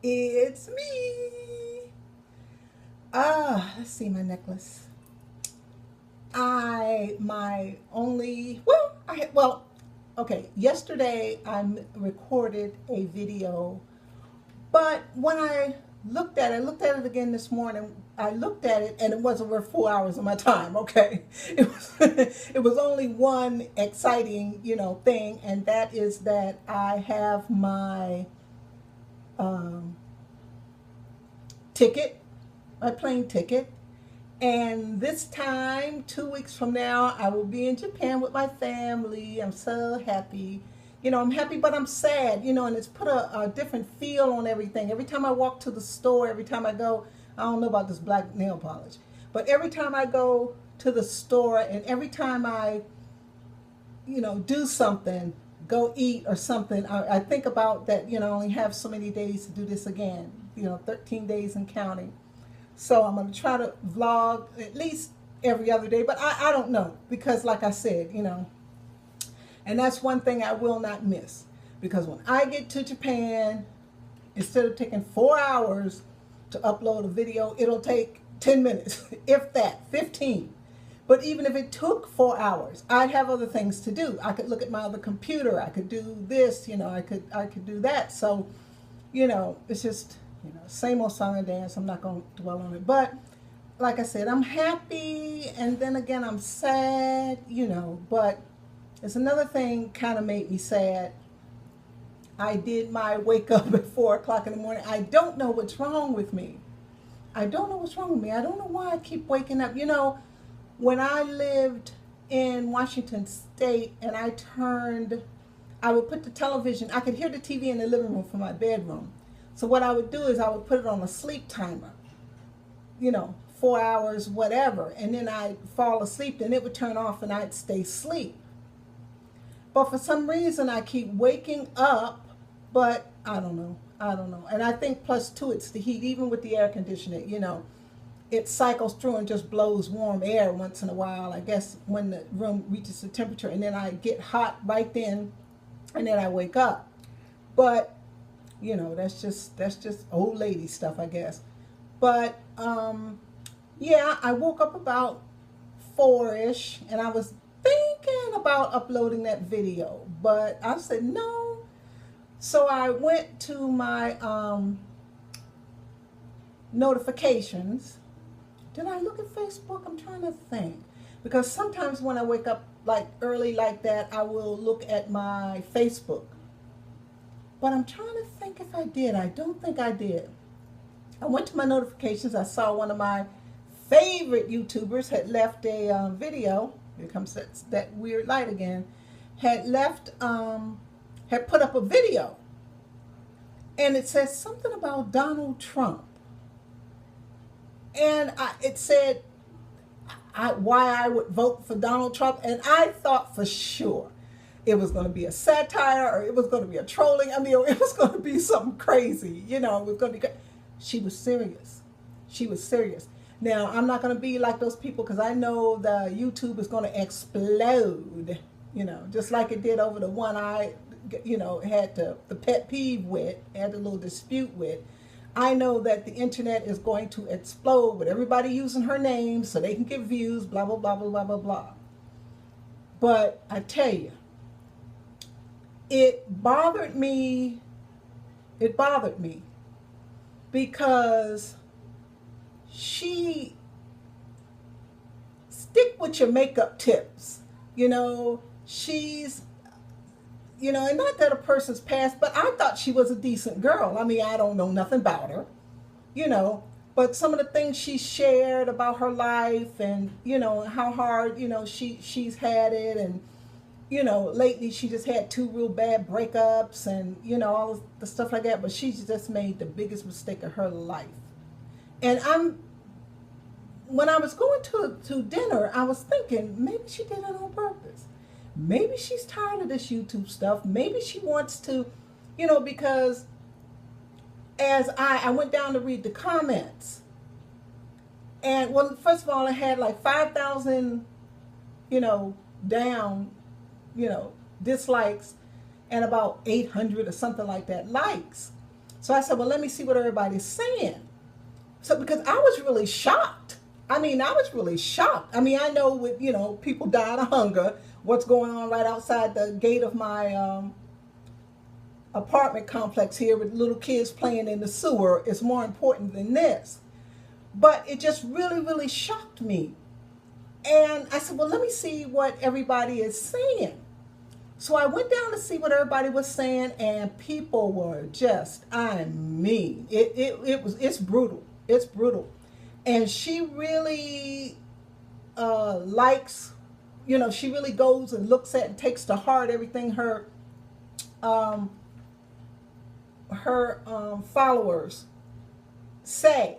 It's me. Let's see my necklace. My only, okay, yesterday recorded a video, but when I looked at it again this morning. I looked at it and it wasn't worth 4 hours of my time. Okay, it was it was only one exciting, thing, and that is that I have my um, ticket, my plane ticket. And this time, 2 weeks from now, I will be in Japan with my family. I'm so happy. I'm happy, but I'm sad, and it's put a different feel on everything. Every time I walk to the store, every time I go, I don't know about this black nail polish, but every time I go to the store and every time I, do something, go eat or something, I think about that, I only have so many days to do this again, 13 days and counting. So I'm going to try to vlog at least every other day, but I don't know because like I said, and that's one thing I will not miss because when I get to Japan, instead of taking 4 hours to upload a video, it'll take 10 minutes, if that, 15. But even if it took 4 hours, I'd have other things to do. I could look at my other computer. I could do this, I could do that. So, it's just, same old song and dance. I'm not going to dwell on it. But like I said, I'm happy. And then again, I'm sad, but it's another thing kind of made me sad. I did my wake up at 4 o'clock in the morning. I don't know what's wrong with me. I don't know what's wrong with me. I don't know why I keep waking up. When I lived in Washington State and I would put the television, I could hear the TV in the living room from my bedroom. So what I would do is I would put it on a sleep timer, 4 hours, whatever. And then I'd fall asleep and it would turn off and I'd stay asleep. But for some reason I keep waking up, but I don't know. And I think plus two, it's the heat, even with the air conditioning, it cycles through and just blows warm air once in a while, I guess, when the room reaches the temperature. And then I get hot right then and then I wake up. But that's just old lady stuff, I guess. But yeah, I woke up about 4ish and I was thinking about uploading that video, but I said no. So I went to my notifications. Did I look at Facebook? I'm trying to think, because sometimes when I wake up like early like that, I will look at my Facebook. But I'm trying to think if I did. I don't think I did. I went to my notifications. I saw one of my favorite YouTubers had left a video. Here comes that weird light again. Had put up a video. And it says something about Donald Trump. And it said why I would vote for Donald Trump. And I thought for sure it was going to be a satire or it was going to be a trolling. I mean, it was going to be something crazy. It was going to be. She was serious. She was serious. Now, I'm not going to be like those people because I know the YouTube is going to explode, just like it did over the one I, had the pet peeve with, had a little dispute with. I know that the internet is going to explode with everybody using her name so they can get views, blah, blah, blah, blah, blah, blah, blah. But I tell you, it bothered me because she stick with your makeup tips. She's, and not that a person's past, but I thought she was a decent girl. I mean, I don't know nothing about her, but some of the things she shared about her life and, how hard, she's had it. And, lately she just had 2 real bad breakups and, all of the stuff like that. But she's just made the biggest mistake of her life. And when I was going to dinner, I was thinking maybe she did it on purpose. Maybe she's tired of this YouTube stuff. Maybe she wants to, because as I went down to read the comments, and well, first of all, I had like 5,000, down, dislikes, and about 800 or something like that likes. So I said, well, let me see what everybody's saying. So because I was really shocked. I mean, I was really shocked. I mean, I know with, people dying of hunger, what's going on right outside the gate of my apartment complex here with little kids playing in the sewer is more important than this. But it just really, really shocked me. And I said, well, let me see what everybody is saying. So I went down to see what everybody was saying, and people were just, I mean, it's brutal. It's brutal. And she really likes, she really goes and looks at and takes to heart everything her followers say,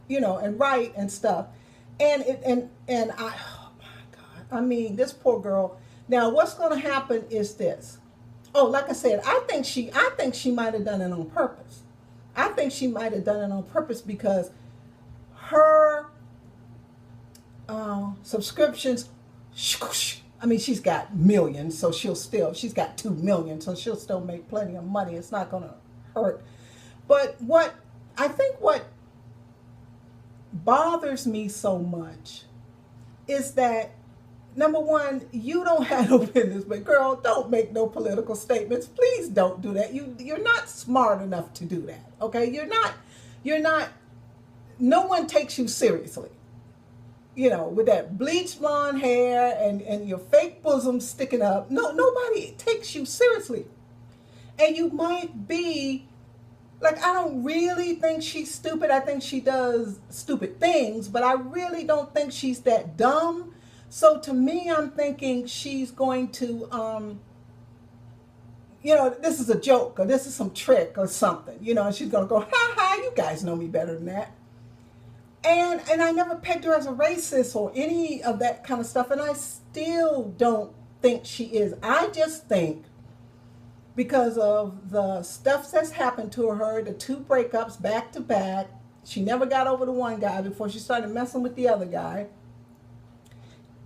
and write and stuff. And I, oh my God, I mean, this poor girl. Now, what's going to happen is this. Oh, like I said, I think she might have done it on purpose. I think she might have done it on purpose because her subscriptions, I mean, she's got millions, so she's got 2 million, so she'll still make plenty of money. It's not going to hurt. But what bothers me so much is that, number one, you don't have no business, but girl, don't make no political statements. Please don't do that. You're not smart enough to do that. Okay? You're not, no one takes you seriously. With that bleached blonde hair and your fake bosom sticking up. No, nobody takes you seriously. And you might be, like, I don't really think she's stupid. I think she does stupid things, but I really don't think she's that dumb. So to me, I'm thinking she's going to, this is a joke or this is some trick or something, and she's going to go, ha ha, you guys know me better than that. And I never pegged her as a racist or any of that kind of stuff. And I still don't think she is. I just think because of the stuff that's happened to her, the 2 breakups back to back, she never got over the one guy before she started messing with the other guy.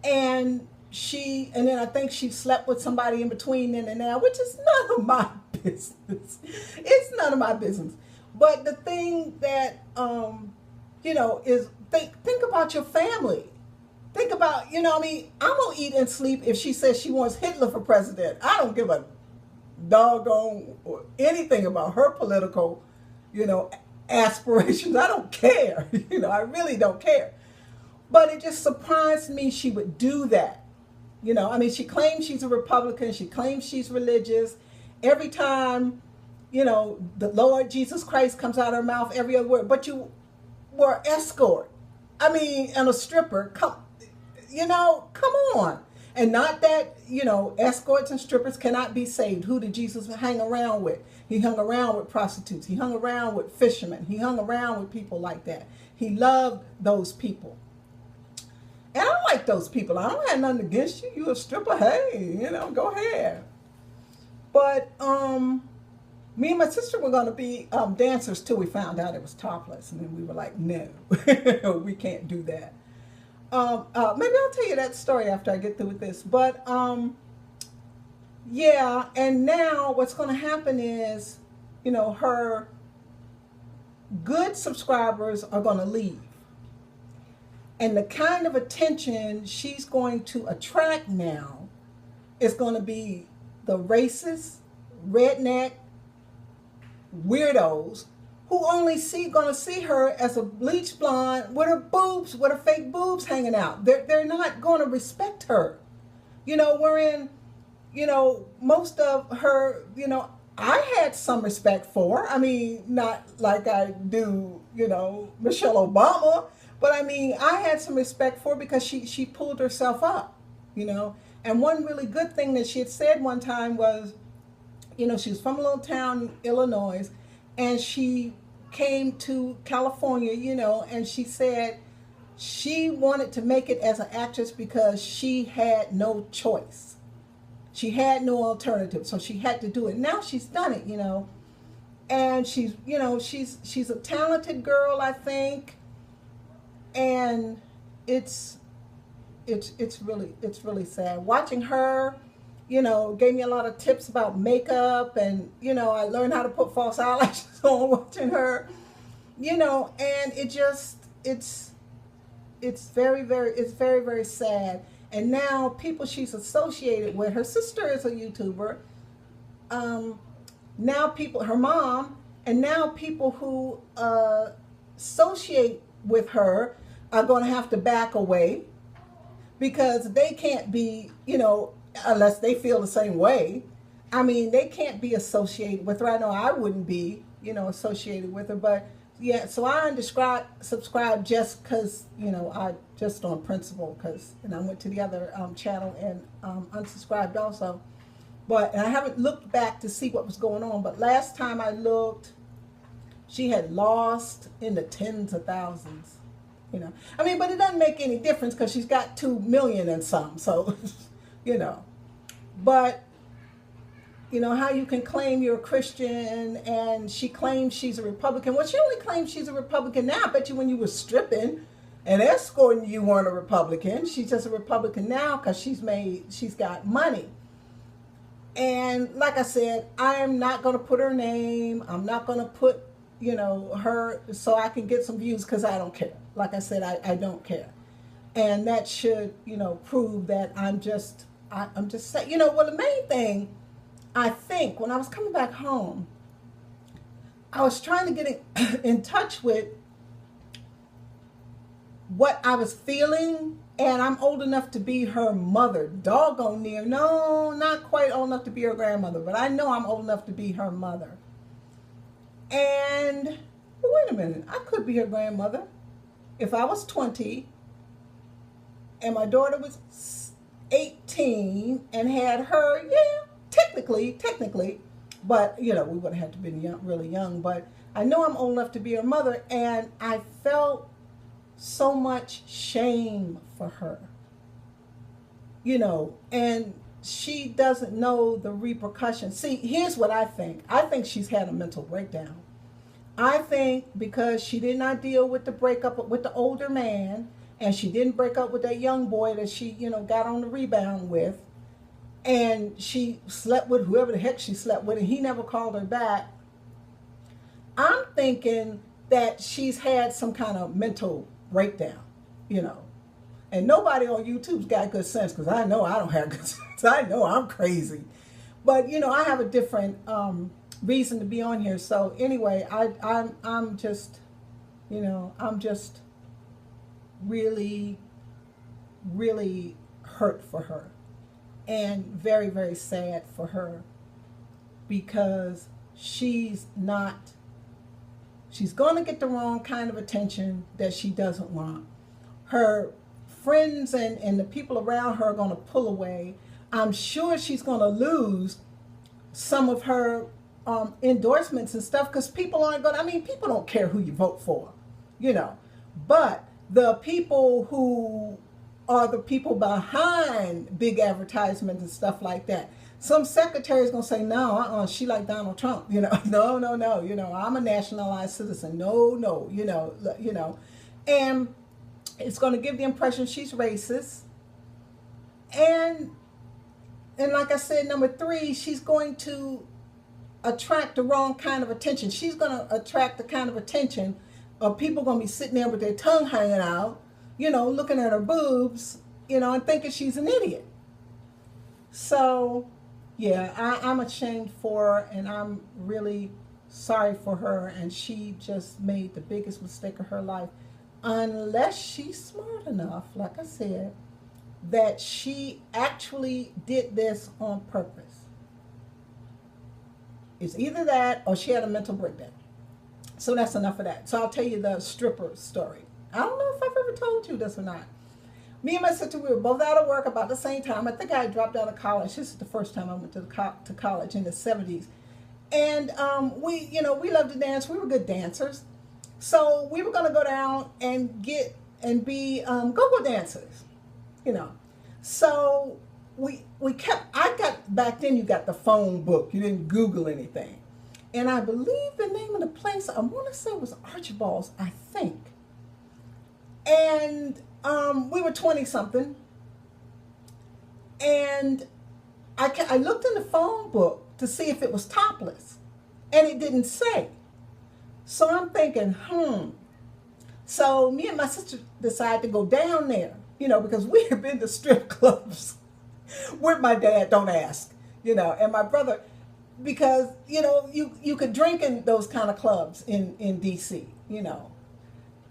And then I think she slept with somebody in between then and now, which is none of my business. It's none of my business. But the thing that, is think about your family. Think about, I'm going to eat and sleep if she says she wants Hitler for president. I don't give a doggone or anything about her political, aspirations. I don't care. I really don't care. But it just surprised me she would do that. She claims she's a Republican. She claims she's religious. Every time, the Lord Jesus Christ comes out of her mouth, every other word. But you were an escort. And a stripper. Come on. And not that, escorts and strippers cannot be saved. Who did Jesus hang around with? He hung around with prostitutes. He hung around with fishermen. He hung around with people like that. He loved those people. And I like those people. I don't have nothing against you. You a stripper, hey, go ahead. But me and my sister were going to be dancers till we found out it was topless. And then we were like, no, we can't do that. Maybe I'll tell you that story after I get through with this. But yeah, and now what's going to happen is, her good subscribers are going to leave. And the kind of attention she's going to attract now is going to be the racist, redneck, weirdos who only going to see her as a bleached blonde with her fake boobs hanging out. They're not going to respect her. Wherein, most of her, I had some respect for. Not like I do, Michelle Obama. But I had some respect for her because she pulled herself up, And one really good thing that she had said one time was, she was from a little town, Illinois, and she came to California, and she said she wanted to make it as an actress because she had no choice. She had no alternative, so she had to do it. Now she's done it, And she's a talented girl, I think. And it's really sad watching her gave me a lot of tips about makeup, and I learned how to put false eyelashes on watching her, and it's very, very sad. And now people she's associated with, her sister is a YouTuber, um, now people, her mom, and now people who associate with her are going to have to back away because they can't be, unless they feel the same way. I mean, they can't be associated with her. I know I wouldn't be, associated with her, but yeah, so I subscribe just because, I just on principle, because, and I went to the other channel and unsubscribed also. But, and I haven't looked back to see what was going on, but last time I looked, she had lost in the tens of thousands. I mean, but it doesn't make any difference because she's got 2 million and some, so, But, how you can claim you're a Christian and she claims she's a Republican. Well, she only claims she's a Republican now. I bet you when you were stripping and escorting, you weren't a Republican. She's just a Republican now because she's got money. And like I said, I am not going to put her name. I'm not going to put, her so I can get some views because I don't care. Like I said, I don't care. And that should, prove that I'm just saying, well, the main thing, I think, when I was coming back home, I was trying to get in touch with what I was feeling, and I'm old enough to be her mother. Doggone near. No, not quite old enough to be her grandmother, but I know I'm old enough to be her mother. And, well, wait a minute, I could be her grandmother. If I was 20 and my daughter was 18 and had her, yeah, technically, but, we would have had to be really young, but I know I'm old enough to be her mother, and I felt so much shame for her, and she doesn't know the repercussions. See, here's what I think. I think she's had a mental breakdown. I think because she did not deal with the breakup with the older man, and she didn't break up with that young boy that she, got on the rebound with, and she slept with whoever the heck she slept with, and he never called her back. I'm thinking that she's had some kind of mental breakdown, And nobody on YouTube's got good sense, because I know I don't have good sense. I know I'm crazy. But, I have a different reason to be on here. So anyway, I'm just, I'm just really, really hurt for her. And very, very sad for her, because she's going to get the wrong kind of attention that she doesn't want. Her friends and the people around her are going to pull away. I'm sure she's going to lose some of her endorsements and stuff, because people aren't going to, people don't care who you vote for, but the people who are the people behind big advertisements and stuff like that. Some secretary's gonna say, no, she like Donald Trump, no, I'm a nationalized citizen, no, and it's gonna give the impression she's racist. And like I said, number 3, she's going to attract the wrong kind of attention. She's gonna attract the kind of attention of people gonna be sitting there with their tongue hanging out, looking at her boobs, and thinking she's an idiot. So, yeah, I'm ashamed for her, and I'm really sorry for her, and she just made the biggest mistake of her life. Unless she's smart enough, like I said, that she actually did this on purpose. It's either that or she had a mental breakdown. So that's enough of that. So I'll tell you the stripper story. I don't know if I've ever told you this or not. Me and my sister, we were both out of work about the same time. I think I had dropped out of college. This is the first time I went to college in the 70s. And we loved to dance. We were good dancers. So we were going to go down and be go-go dancers, So back then you got the phone book. You didn't Google anything. And I believe the name of the place, I want to say it was Archibald's, I think. And we were 20-something. And I looked in the phone book to see if it was topless, and it didn't say. So I'm thinking, So me and my sister decided to go down there, because we had been to strip clubs with my dad, don't ask, and my brother, because, you could drink in those kind of clubs in DC,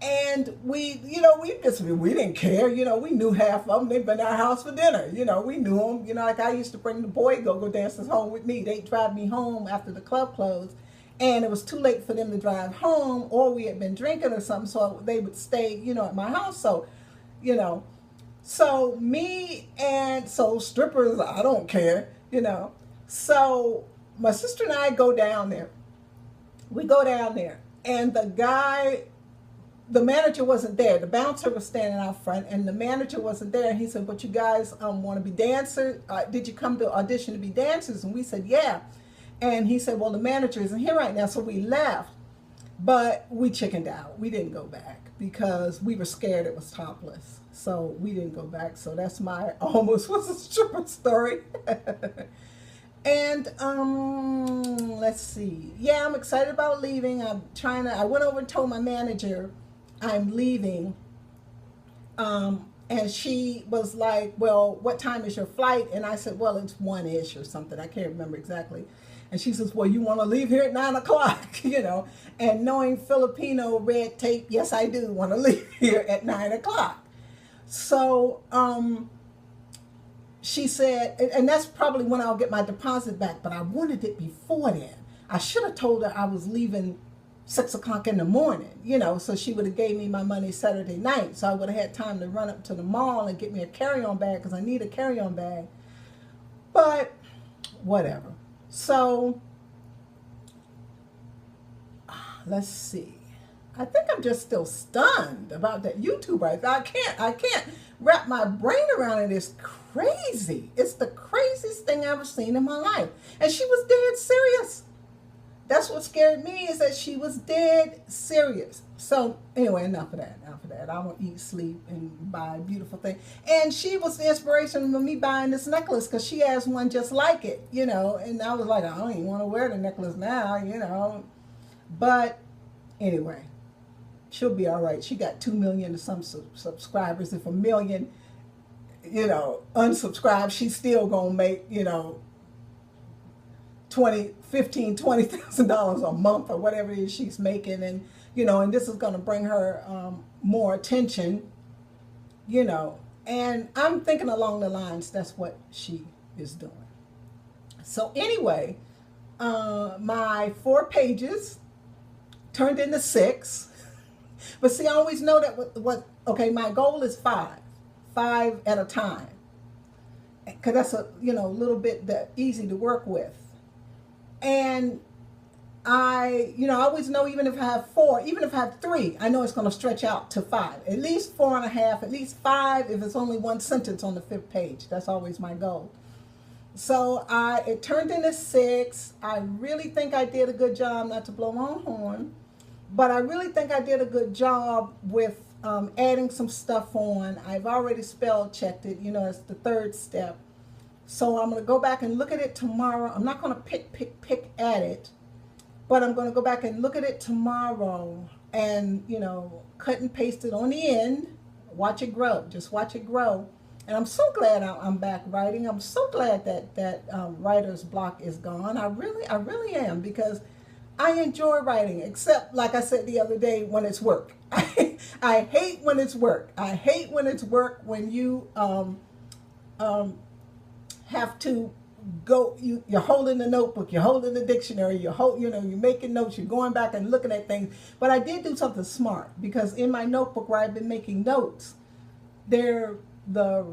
And we didn't care, we knew half of them. They'd been at our house for dinner, we knew them. Like I used to bring the boy go dances home with me. They'd drive me home after the club closed. And it was too late for them to drive home, or we had been drinking or something, so they would stay, at my house. So, so strippers, I don't care, So my sister and I go down there. We go down there, and the manager wasn't there. The bouncer was standing out front, and the manager wasn't there. He said, "But you guys want to be dancers? Did you come to audition to be dancers?" And we said, "Yeah." And he said, "Well, the manager isn't here right now." So we left, but we chickened out. We didn't go back because we were scared it was topless. So we didn't go back. So that's my almost was a stripper story. And let's see. Yeah, I'm excited about leaving. I went over and told my manager I'm leaving. And she was like, "Well, what time is your flight?" And I said, "Well, it's 1-ish or something. I can't remember exactly." And she says, "Well, you want to leave here at 9 o'clock, And knowing Filipino red tape, yes, I do want to leave here at 9 o'clock. So she said, and that's probably when I'll get my deposit back, but I wanted it before then. I should have told her I was leaving 6 o'clock in the morning, so she would have gave me my money Saturday night. So I would have had time to run up to the mall and get me a carry-on bag, because I need a carry-on bag. But whatever. So let's see. I think I'm just still stunned about that YouTuber. I can't wrap my brain around it. It's crazy. It's the craziest thing I've ever seen in my life. And she was dead serious. That's what scared me, is that she was dead serious. So anyway, enough of that. I won't eat, sleep, and buy beautiful things. And she was the inspiration of me buying this necklace, because she has one just like it, And I was like, I don't even want to wear the necklace now, But anyway, she'll be all right. She got 2 million or some subscribers. If 1 million, unsubscribed, she's still gonna make, $20,000 a month or whatever it is she's making, and and this is going to bring her more attention, and I'm thinking along the lines that's what she is doing. So anyway, my 4 pages turned into 6, but see, I always know that okay, my goal is 5 at a time, because that's a little bit easy to work with. And I always know, even if I have 4, even if I have 3, I know it's going to stretch out to 5. At least 4.5, at least 5 if it's only one sentence on the 5th page. That's always my goal. So it turned into 6. I really think I did a good job, not to blow my own horn, but I really think I did a good job with adding some stuff on. I've already spell checked it, it's the 3rd step. So I'm going to go back and look at it tomorrow. I'm not going to pick at it, but I'm going to go back and look at it tomorrow and, cut and paste it on the end. Watch it grow. Just watch it grow. And I'm so glad I'm back writing. I'm so glad that writer's block is gone. I really am, because I enjoy writing, except, like I said the other day, when it's work. I hate when it's work. I hate when it's work, when you have to go, you're holding the notebook, you're holding the dictionary, you're making notes, you're going back and looking at things. But I did do something smart, because in my notebook where I've been making notes, they're the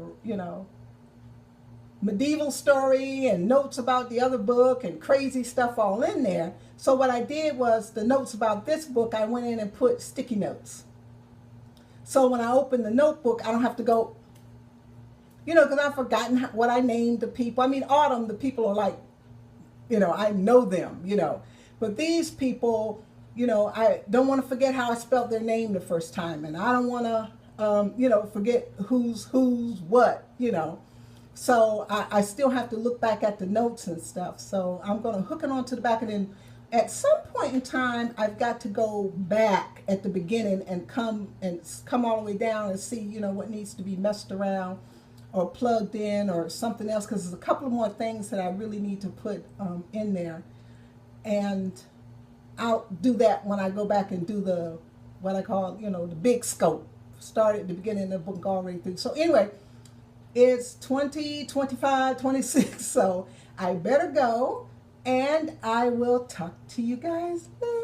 medieval story and notes about the other book and crazy stuff all in there. So what I did was, the notes about this book, I went in and put sticky notes. So when I open the notebook, I don't have to go, because I've forgotten what I named the people. I mean, Autumn, the people are like, I know them, But these people, I don't want to forget how I spelled their name the first time. And I don't want to, forget who's what, So I still have to look back at the notes and stuff. So I'm going to hook it onto the back, and then at some point in time, I've got to go back at the beginning and come all the way down and see, what needs to be messed around or plugged in or something else, because there's a couple of more things that I really need to put in there. And I'll do that when I go back and do the, what I call, the big scope. Start at the beginning of the book all the way through. So anyway, it's 20, 25, 26. So I better go, and I will talk to you guys later.